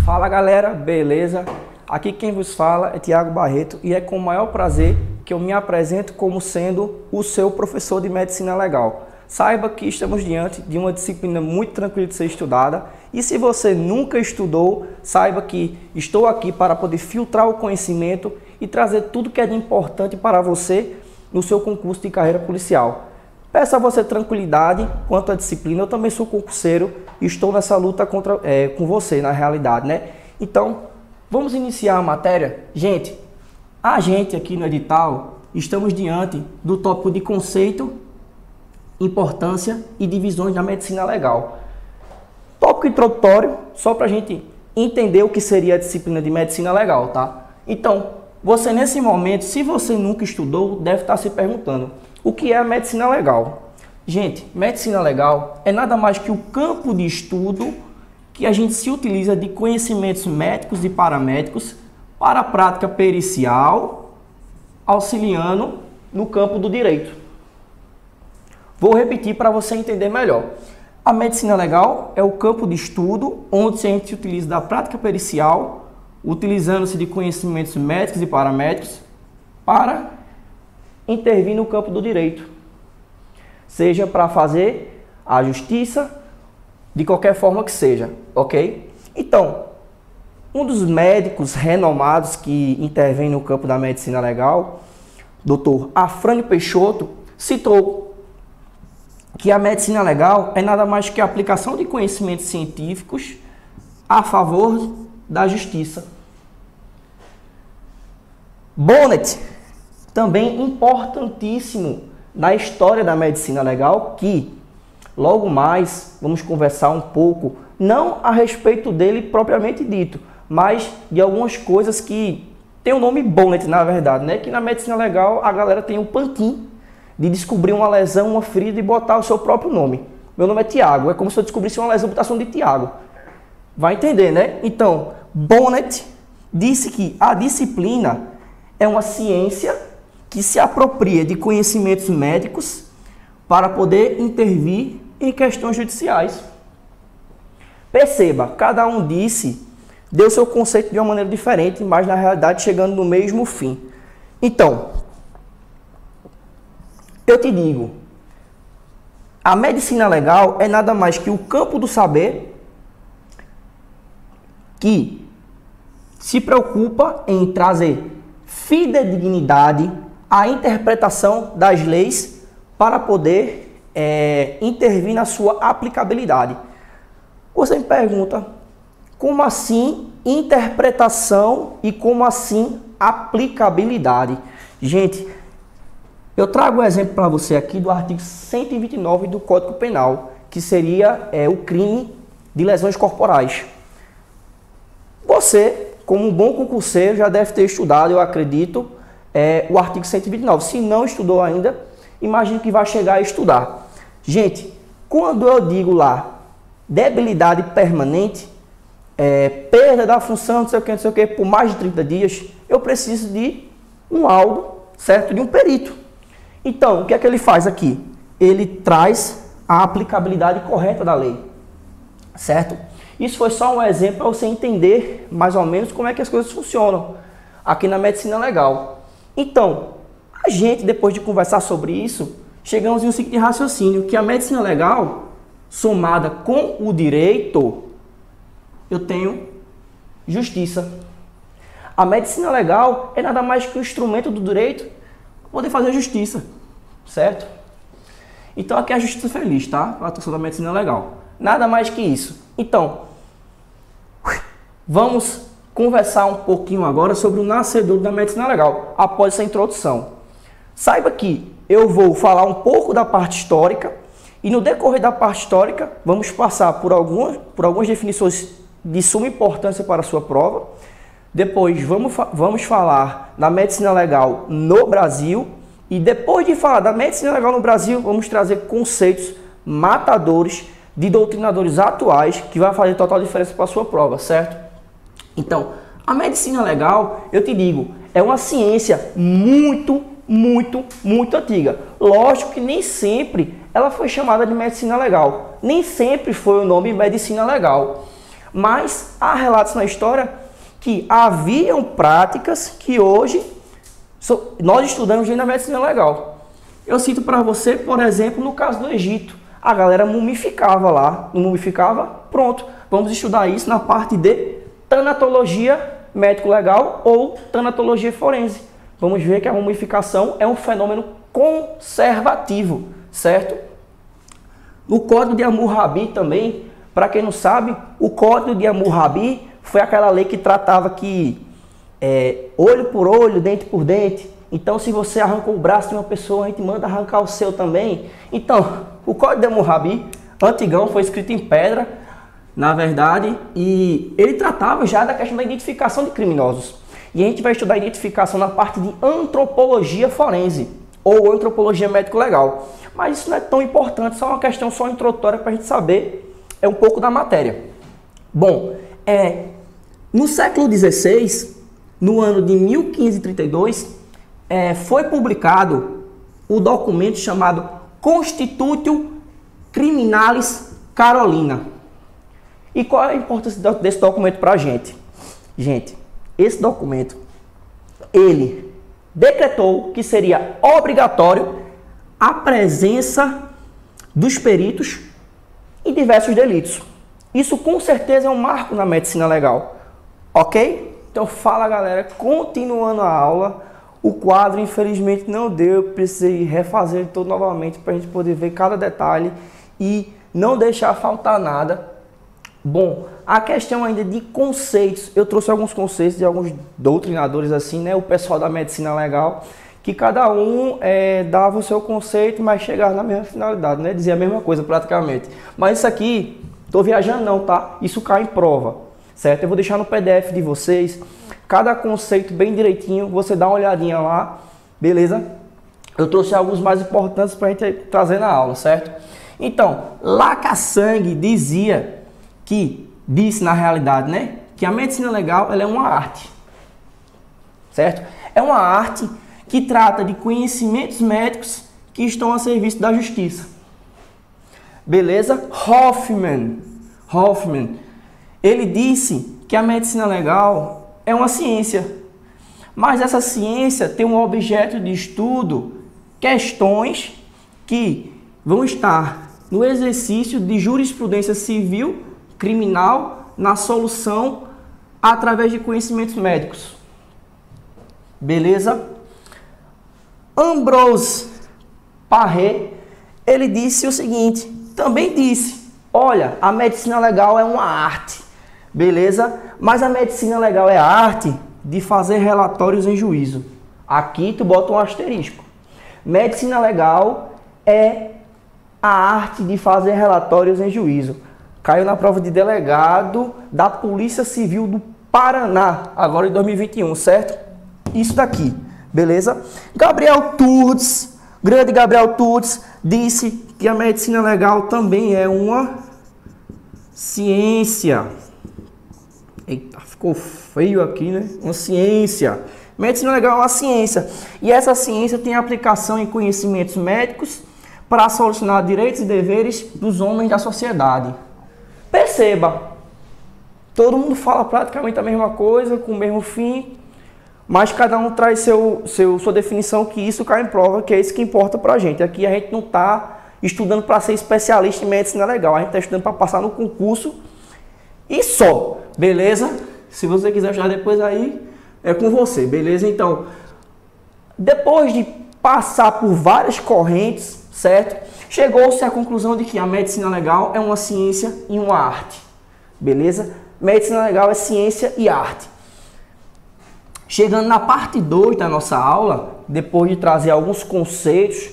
Fala galera, beleza? Aqui quem vos fala é Thiago Barreto e é com o maior prazer que eu me apresento como sendo o seu professor de Medicina Legal. Saiba que estamos diante de uma disciplina muito tranquila de ser estudada e se você nunca estudou, saiba que estou aqui para poder filtrar o conhecimento e trazer tudo que é de importante para você no seu concurso de carreira policial. Peço a você tranquilidade quanto à disciplina, eu também sou concurseiro e estou nessa luta com você, na realidade, né? Então, vamos iniciar a matéria? Gente, a gente aqui no edital, estamos diante do tópico de conceito, importância e divisões da medicina legal. Tópico introdutório, só para a gente entender o que seria a disciplina de medicina legal, tá? Então, você nesse momento, se você nunca estudou, deve estar se perguntando, o que é a medicina legal? Gente, medicina legal é nada mais que o campo de estudo que a gente se utiliza de conhecimentos médicos e paramédicos para a prática pericial, auxiliando no campo do direito. Vou repetir para você entender melhor. A medicina legal é o campo de estudo onde a gente utiliza da prática pericial, utilizando-se de conhecimentos médicos e paramédicos para intervir no campo do direito, seja para fazer a justiça, de qualquer forma que seja, ok? Então, um dos médicos renomados que intervém no campo da medicina legal, Dr. Afrânio Peixoto, citou que a medicina legal é nada mais que a aplicação de conhecimentos científicos a favor da justiça. Bonnet, também importantíssimo na história da medicina legal, que logo mais vamos conversar um pouco, não a respeito dele propriamente dito, mas de algumas coisas que tem o nome Bonnet, na verdade, né? Que na medicina legal a galera tem um pantin de descobrir uma lesão, uma ferida e botar o seu próprio nome. Meu nome é Thiago, é como se eu descobrisse uma lesão e botasse um de Thiago. Vai entender, né? Então, Bonnet disse que a disciplina é uma ciência que se apropria de conhecimentos médicos para poder intervir em questões judiciais. Perceba, cada um deu seu conceito de uma maneira diferente, mas na realidade chegando no mesmo fim. Então, eu te digo, a medicina legal é nada mais que o campo do saber que se preocupa em trazer fidedignidade à interpretação das leis para poder intervir na sua aplicabilidade. Você me pergunta, como assim interpretação e como assim aplicabilidade? Gente, eu trago um exemplo para você aqui do artigo 129 do Código Penal, que seria o crime de lesões corporais. Você, como um bom concurseiro, já deve ter estudado, eu acredito, o artigo 129. Se não estudou ainda, imagine que vai chegar a estudar. Gente, quando eu digo lá, debilidade permanente, perda da função, não sei o que, por mais de 30 dias, eu preciso de um laudo, certo? De um perito. Então, o que é que ele faz aqui? Ele traz a aplicabilidade correta da lei, certo? Isso foi só um exemplo para você entender mais ou menos como é que as coisas funcionam aqui na medicina legal. Então, a gente, depois de conversar sobre isso, chegamos em um ciclo de raciocínio, que a medicina legal, somada com o direito, eu tenho justiça. A medicina legal é nada mais que o instrumento do direito para poder fazer justiça, certo? Então aqui é a justiça feliz, tá? A atuação da medicina legal. Nada mais que isso. Então, vamos conversar um pouquinho agora sobre o nascedor da medicina legal, após essa introdução. Saiba que eu vou falar um pouco da parte histórica e no decorrer da parte histórica vamos passar por algumas definições de suma importância para a sua prova. Depois vamos falar da medicina legal no Brasil e depois de falar da medicina legal no Brasil, vamos trazer conceitos matadores de doutrinadores atuais que vai fazer total diferença para a sua prova, certo? Então, a medicina legal, eu te digo, é uma ciência muito antiga. Lógico que nem sempre ela foi chamada de medicina legal. Nem sempre foi o nome medicina legal. Mas há relatos na história que haviam práticas que hoje nós estudamos dentro da medicina legal. Eu cito para você, por exemplo, no caso do Egito. A galera mumificava lá, não mumificava? Pronto, vamos estudar isso na parte de tanatologia médico-legal ou tanatologia forense. Vamos ver que a mumificação é um fenômeno conservativo, certo? O Código de Hammurabi também, para quem não sabe, o Código de Hammurabi foi aquela lei que tratava que olho por olho, dente por dente. Então, se você arrancou o braço de uma pessoa, a gente manda arrancar o seu também. Então, o Código de Hammurabi, antigão, foi escrito em pedra, na verdade, e ele tratava já da questão da identificação de criminosos. E a gente vai estudar a identificação na parte de antropologia forense, ou antropologia médico-legal. Mas isso não é tão importante, só uma questão só introdutória para a gente saber um pouco da matéria. Bom, no século XVI, no ano de 1532, foi publicado o documento chamado Constitutio Criminalis Carolina. E qual é a importância desse documento para a gente? Gente, esse documento, ele decretou que seria obrigatório a presença dos peritos em diversos delitos. Isso com certeza é um marco na medicina legal, ok? Então fala galera, continuando a aula, o quadro infelizmente não deu, eu precisei refazer ele todo novamente para a gente poder ver cada detalhe e não deixar faltar nada. Bom, a questão ainda de conceitos, eu trouxe alguns conceitos de alguns doutrinadores assim, né, o pessoal da medicina legal, que cada um dava o seu conceito, mas chegava na mesma finalidade, né, dizia a mesma coisa praticamente. Mas isso aqui, tô viajando não, tá? Isso cai em prova, certo? Eu vou deixar no PDF de vocês, cada conceito bem direitinho, você dá uma olhadinha lá, beleza? Eu trouxe alguns mais importantes para a gente trazer na aula, certo? Então, Lacassagne disse na realidade, né, que a medicina legal ela é uma arte, certo? É uma arte que trata de conhecimentos médicos que estão a serviço da justiça. Beleza? Hoffman, ele disse que a medicina legal é uma ciência, mas essa ciência tem um objeto de estudo, questões que vão estar no exercício de jurisprudência civil, criminal, na solução através de conhecimentos médicos. Beleza? Ambrose Paré, ele disse o seguinte, também disse, olha, a medicina legal é uma arte, beleza? Mas a medicina legal é a arte de fazer relatórios em juízo. Aqui tu bota um asterisco. Medicina legal é a arte de fazer relatórios em juízo. Caiu na prova de delegado da Polícia Civil do Paraná, agora em 2021, certo? Isso daqui, beleza? Gabriel Turdes, grande Gabriel Turdes, disse que a medicina legal também é uma ciência. Eita, ficou feio aqui, né? Uma ciência. Medicina legal é uma ciência. E essa ciência tem aplicação em conhecimentos médicos para solucionar direitos e deveres dos homens da sociedade. Perceba, todo mundo fala praticamente a mesma coisa, com o mesmo fim, mas cada um traz sua definição, que isso cai em prova, que é isso que importa pra gente. Aqui a gente não está estudando para ser especialista em medicina legal, a gente está estudando para passar no concurso e só, beleza? Se você quiser estudar depois aí, é com você, beleza? Então, depois de passar por várias correntes, certo? Chegou-se à conclusão de que a medicina legal é uma ciência e uma arte, beleza? Medicina legal é ciência e arte. Chegando na parte 2 da nossa aula, depois de trazer alguns conceitos,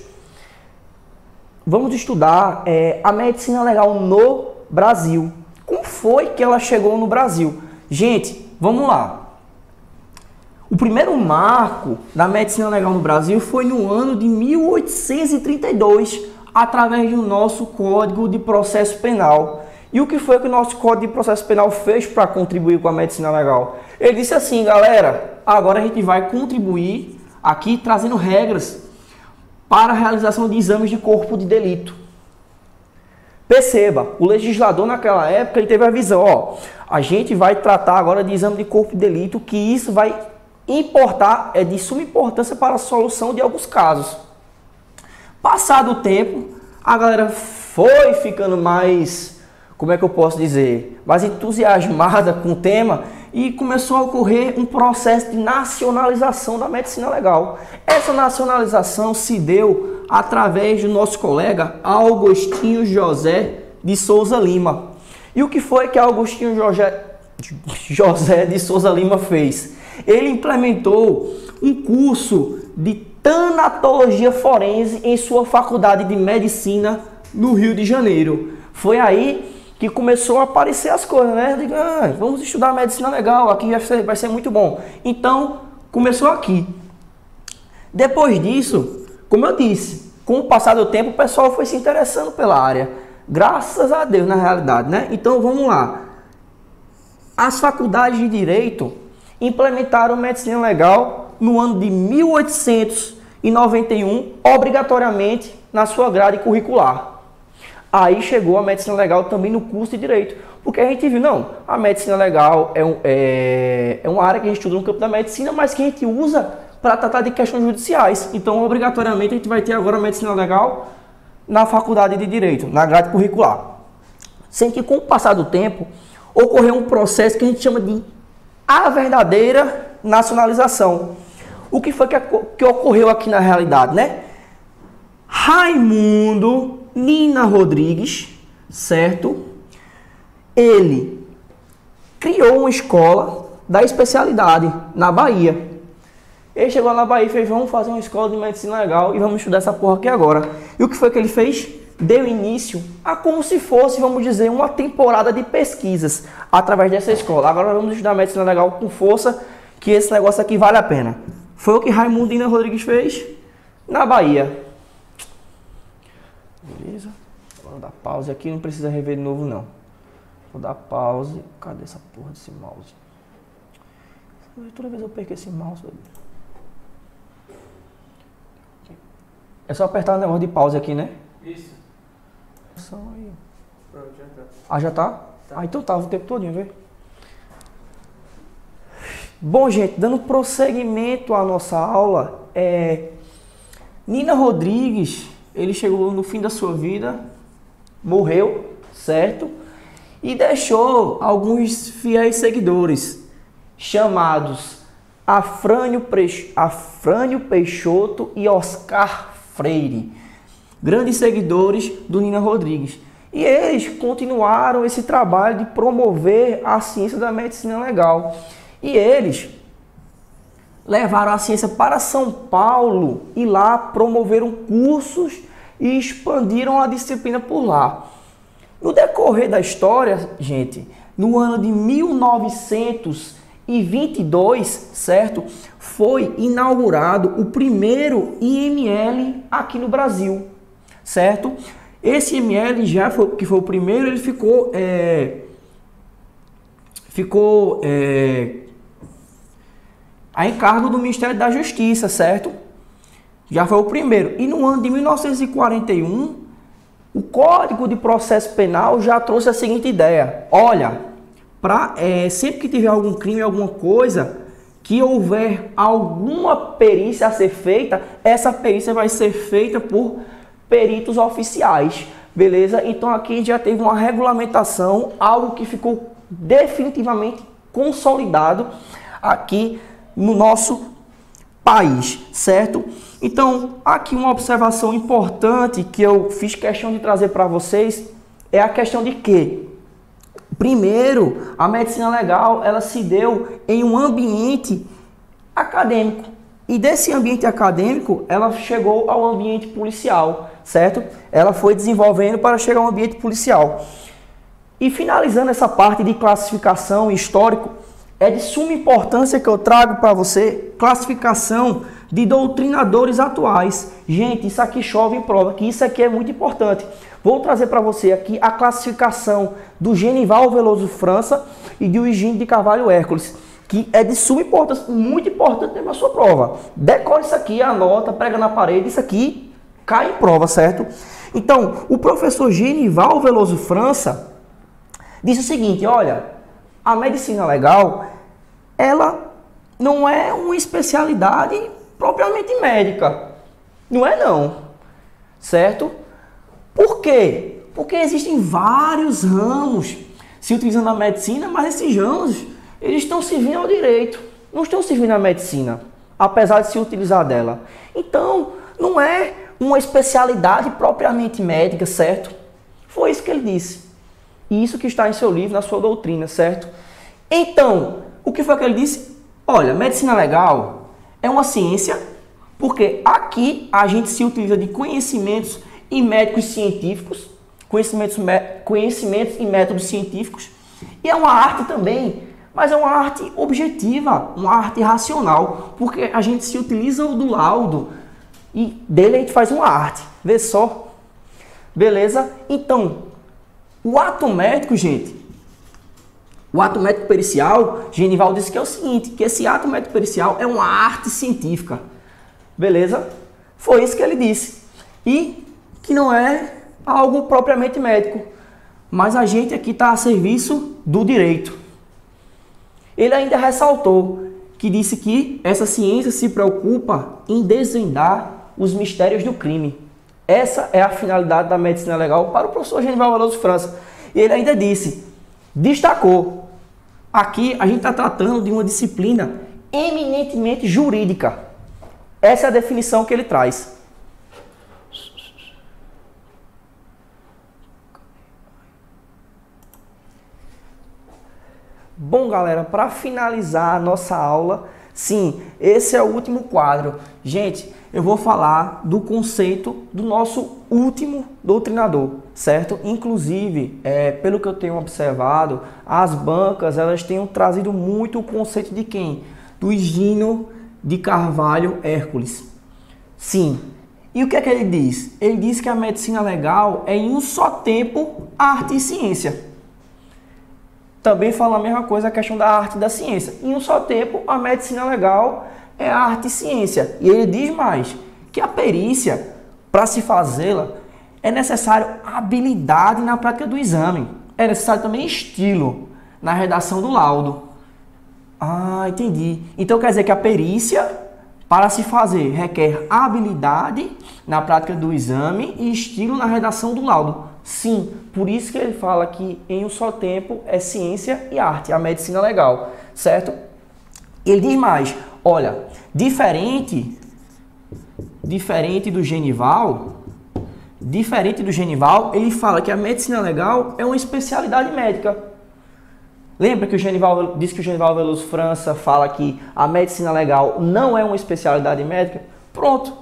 vamos estudar a medicina legal no Brasil. Como foi que ela chegou no Brasil? Gente, vamos lá. O primeiro marco da medicina legal no Brasil foi no ano de 1832, através do nosso Código de Processo Penal. E o que foi que o nosso Código de Processo Penal fez para contribuir com a medicina legal? Ele disse assim, galera, agora a gente vai contribuir aqui trazendo regras para a realização de exames de corpo de delito. Perceba, o legislador naquela época ele teve a visão, ó, a gente vai tratar agora de exame de corpo de delito, que isso vai importar, é de suma importância para a solução de alguns casos. Passado o tempo, a galera foi ficando mais, como é que eu posso dizer, mais entusiasmada com o tema e começou a ocorrer um processo de nacionalização da medicina legal. Essa nacionalização se deu através do nosso colega Augustinho José de Souza Lima. E o que foi que Augustinho José de Souza Lima fez? Ele implementou um curso de tanatologia forense em sua faculdade de medicina no Rio de Janeiro. Foi aí que começou a aparecer as coisas, né? Digo, vamos estudar medicina legal, aqui vai ser muito bom. Então, começou aqui. Depois disso, como eu disse, com o passar do tempo, o pessoal foi se interessando pela área. Graças a Deus, na realidade, né? Então, vamos lá. As faculdades de Direito implementaram medicina legal no ano de 1891, obrigatoriamente na sua grade curricular. Aí chegou a medicina legal também no curso de Direito, porque a gente viu, não, a medicina legal é uma área que a gente estuda no campo da medicina, mas que a gente usa para tratar de questões judiciais. Então, obrigatoriamente, a gente vai ter agora a medicina legal na faculdade de Direito, na grade curricular. Sendo que, com o passar do tempo, ocorreu um processo que a gente chama de a verdadeira nacionalização. O que foi que ocorreu aqui na realidade, né? Raimundo Nina Rodrigues, certo? Ele criou uma escola da especialidade na Bahia. Ele chegou na Bahia e fez, vamos fazer uma escola de medicina legal e vamos estudar essa porra aqui agora. E o que foi que ele fez? Deu início a como se fosse, vamos dizer, uma temporada de pesquisas através dessa escola. Agora vamos estudar medicina legal com força, que esse negócio aqui vale a pena. Foi o que Raimundo Nina Rodrigues fez na Bahia. Beleza? Vou dar pause aqui, não precisa rever de novo não. Vou dar pause. Cadê essa porra desse mouse? Toda vez eu perco esse mouse. É só apertar o negócio de pause aqui, né? Isso. Só aí. Pronto, já tá. Ah, já tá? Ah, então tá, o tempo todinho, vê? Bom, gente, dando prosseguimento à nossa aula, Nina Rodrigues, ele chegou no fim da sua vida, morreu, certo? E deixou alguns fiéis seguidores, chamados Afrânio Peixoto e Oscar Freire, grandes seguidores do Nina Rodrigues. E eles continuaram esse trabalho de promover a ciência da medicina legal. E eles levaram a ciência para São Paulo e lá promoveram cursos e expandiram a disciplina por lá. No decorrer da história, gente, no ano de 1922, certo? Foi inaugurado o primeiro IML aqui no Brasil, certo? Esse IML que foi o primeiro, ele ficou a encargo do Ministério da Justiça, certo? Já foi o primeiro. E no ano de 1941, o Código de Processo Penal já trouxe a seguinte ideia. Olha, sempre que tiver algum crime, alguma coisa, que houver alguma perícia a ser feita, essa perícia vai ser feita por peritos oficiais, beleza? Então aqui a gente já teve uma regulamentação, algo que ficou definitivamente consolidado aqui no nosso país, certo? Então, aqui uma observação importante que eu fiz questão de trazer para vocês é a questão de que, primeiro, a medicina legal, ela se deu em um ambiente acadêmico. E desse ambiente acadêmico, ela chegou ao ambiente policial, certo? Ela foi desenvolvendo para chegar ao ambiente policial. E finalizando essa parte de classificação histórico, é de suma importância que eu trago para você classificação de doutrinadores atuais. Gente, isso aqui chove em prova, que isso aqui é muito importante. Vou trazer para você aqui a classificação do Genival Veloso França e do Higino de Carvalho Hércules, que é de suma importância, muito importante na sua prova. Decore isso aqui, anota, prega na parede, isso aqui cai em prova, certo? Então, o professor Genival Veloso França disse o seguinte, olha, a medicina legal, ela não é uma especialidade propriamente médica. Não é não, certo? Por quê? Porque existem vários ramos se utilizando a medicina, mas esses ramos, eles estão servindo ao direito, não estão servindo à medicina, apesar de se utilizar dela. Então, não é uma especialidade propriamente médica, certo? Foi isso que ele disse. E isso que está em seu livro, na sua doutrina, certo? Então, o que foi que ele disse? Olha, medicina legal é uma ciência, porque aqui a gente se utiliza de conhecimentos e médicos científicos, conhecimentos e métodos científicos, e é uma arte também, mas é uma arte objetiva, uma arte racional, porque a gente se utiliza do laudo e dele a gente faz uma arte. Vê só. Beleza? Então, o ato médico, gente, o ato médico pericial, Genival disse que é o seguinte, que esse ato médico pericial é uma arte científica. Beleza? Foi isso que ele disse. E que não é algo propriamente médico, mas a gente aqui está a serviço do direito. Ele ainda ressaltou que disse que essa ciência se preocupa em desvendar os mistérios do crime. Essa é a finalidade da medicina legal para o professor Genival Veloso França. E ele ainda destacou, aqui a gente está tratando de uma disciplina eminentemente jurídica. Essa é a definição que ele traz. Bom, galera, para finalizar a nossa aula, sim, esse é o último quadro. Gente, eu vou falar do conceito do nosso último doutrinador, certo? Inclusive, pelo que eu tenho observado, as bancas, elas têm trazido muito o conceito de quem? Do Higino de Carvalho Hércules. Sim. E o que é que ele diz? Ele diz que a medicina legal é em um só tempo arte e ciência. Também fala a mesma coisa a questão da arte e da ciência. Em um só tempo, a medicina legal é a arte e ciência. E ele diz mais, que a perícia, para se fazê-la, é necessário habilidade na prática do exame. É necessário também estilo na redação do laudo. Ah, entendi. Então quer dizer que a perícia, para se fazer, requer habilidade na prática do exame e estilo na redação do laudo. Sim, por isso que ele fala que em um só tempo é ciência e arte, a medicina legal, certo? Ele diz mais, olha, diferente do Genival, ele fala que a medicina legal é uma especialidade médica. Lembra que o Genival disse que o Genival Veloso França fala que a medicina legal não é uma especialidade médica? Pronto.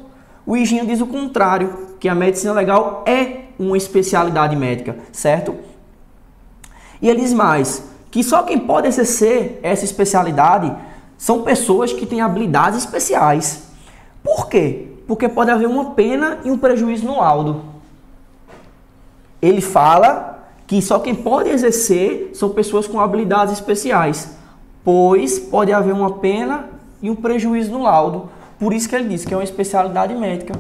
O Higino diz o contrário, que a medicina legal é uma especialidade médica, certo? E ele diz mais, que só quem pode exercer essa especialidade são pessoas que têm habilidades especiais. Por quê? Porque pode haver uma pena e um prejuízo no laudo. Ele fala que só quem pode exercer são pessoas com habilidades especiais, pois pode haver uma pena e um prejuízo no laudo. Por isso que ele diz que é uma especialidade médica,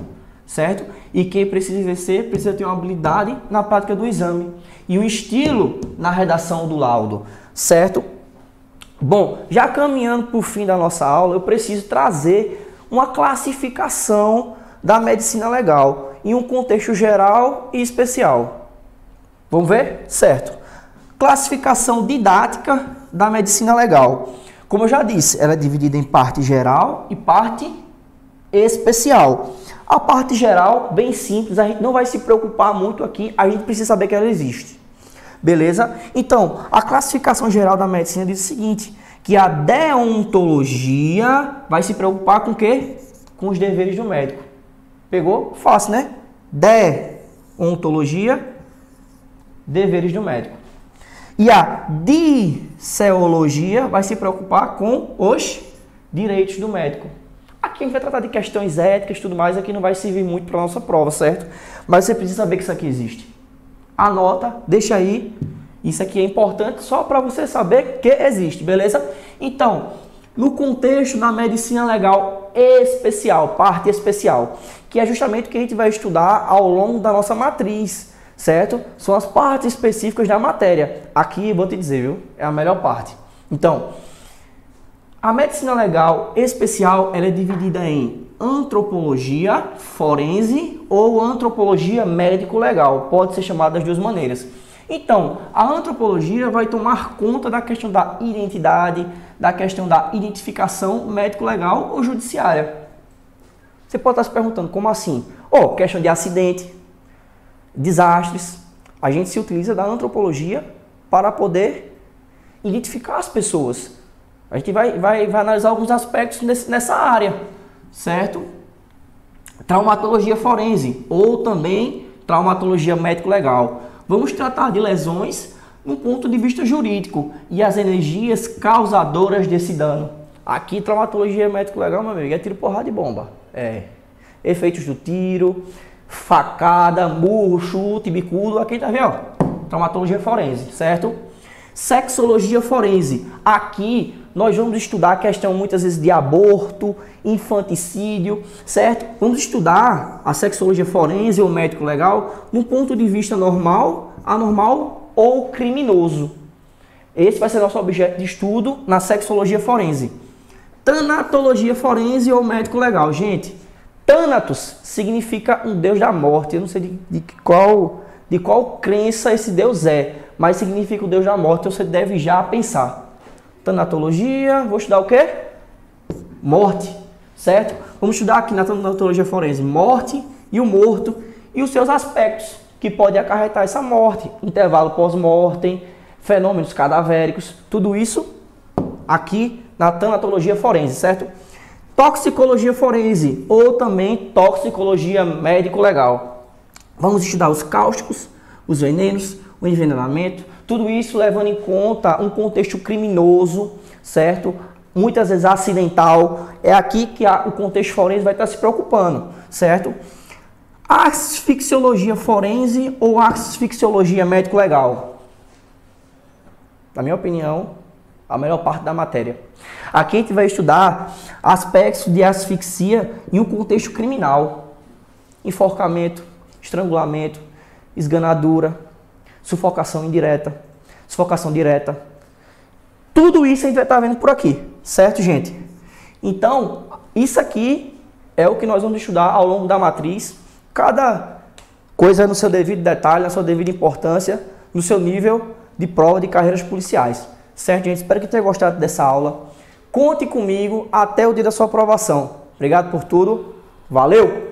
certo? E quem precisa exercer precisa ter uma habilidade na prática do exame e um estilo na redação do laudo, certo? Bom, já caminhando para o fim da nossa aula, eu preciso trazer uma classificação da medicina legal em um contexto geral e especial. Vamos ver? Certo. Classificação didática da medicina legal. Como eu já disse, ela é dividida em parte geral e parte especial. A parte geral, bem simples, a gente não vai se preocupar muito aqui, a gente precisa saber que ela existe. Beleza? Então, a classificação geral da medicina diz o seguinte, que a deontologia vai se preocupar com o quê? Com os deveres do médico. Pegou? Fácil, né? Deontologia, deveres do médico. E a disseologia vai se preocupar com os direitos do médico. Aqui a gente vai tratar de questões éticas e tudo mais, aqui não vai servir muito para a nossa prova, certo? Mas você precisa saber que isso aqui existe. Anota, deixa aí, isso aqui é importante só para você saber que existe, beleza? Então, no contexto da medicina legal legal especial, parte especial, que é justamente o que a gente vai estudar ao longo da nossa matriz, certo? São as partes específicas da matéria. Aqui, vou te dizer, viu? É a melhor parte. Então, a medicina legal especial, ela é dividida em antropologia forense ou antropologia médico-legal. Pode ser chamada das duas maneiras. Então, a antropologia vai tomar conta da questão da identidade, da questão da identificação médico-legal ou judiciária. Você pode estar se perguntando, como assim? Questão de acidente, desastres. A gente se utiliza da antropologia para poder identificar as pessoas. A gente vai analisar alguns aspectos nessa área, certo? Traumatologia forense ou também traumatologia médico-legal. Vamos tratar de lesões no ponto de vista jurídico e as energias causadoras desse dano. Aqui, traumatologia médico-legal, meu amigo, é tiro, porrada e bomba. Efeitos do tiro, facada, murro, chute, bicudo. Aqui tá vendo, ó? Traumatologia forense, certo? Sexologia forense. Aqui nós vamos estudar a questão muitas vezes de aborto, infanticídio, certo? Vamos estudar a sexologia forense ou médico legal num ponto de vista normal, anormal ou criminoso. Esse vai ser nosso objeto de estudo na sexologia forense. Tanatologia forense ou médico legal. Gente, Thanatos significa um deus da morte. Eu não sei de qual crença esse deus é, mas significa o deus da morte, então você deve já pensar. Tanatologia, vou estudar o quê? Morte, certo? Vamos estudar aqui na tanatologia forense morte e o morto e os seus aspectos que podem acarretar essa morte, intervalo pós-mortem, fenômenos cadavéricos, tudo isso aqui na tanatologia forense, certo? Toxicologia forense ou também toxicologia médico-legal. Vamos estudar os cáusticos, os venenos, o envenenamento, tudo isso levando em conta um contexto criminoso, certo? Muitas vezes acidental. É aqui que o contexto forense vai estar se preocupando, certo? Asfixiologia forense ou asfixiologia médico-legal? Na minha opinião, a melhor parte da matéria. Aqui a gente vai estudar aspectos de asfixia em um contexto criminal. Enforcamento, estrangulamento, esganadura, sufocação indireta, sufocação direta. Tudo isso a gente vai estar vendo por aqui, certo, gente? Então, isso aqui é o que nós vamos estudar ao longo da matriz. Cada coisa no seu devido detalhe, na sua devida importância, no seu nível de prova de carreiras policiais. Certo, gente? Espero que tenha gostado dessa aula. Conte comigo até o dia da sua aprovação. Obrigado por tudo. Valeu!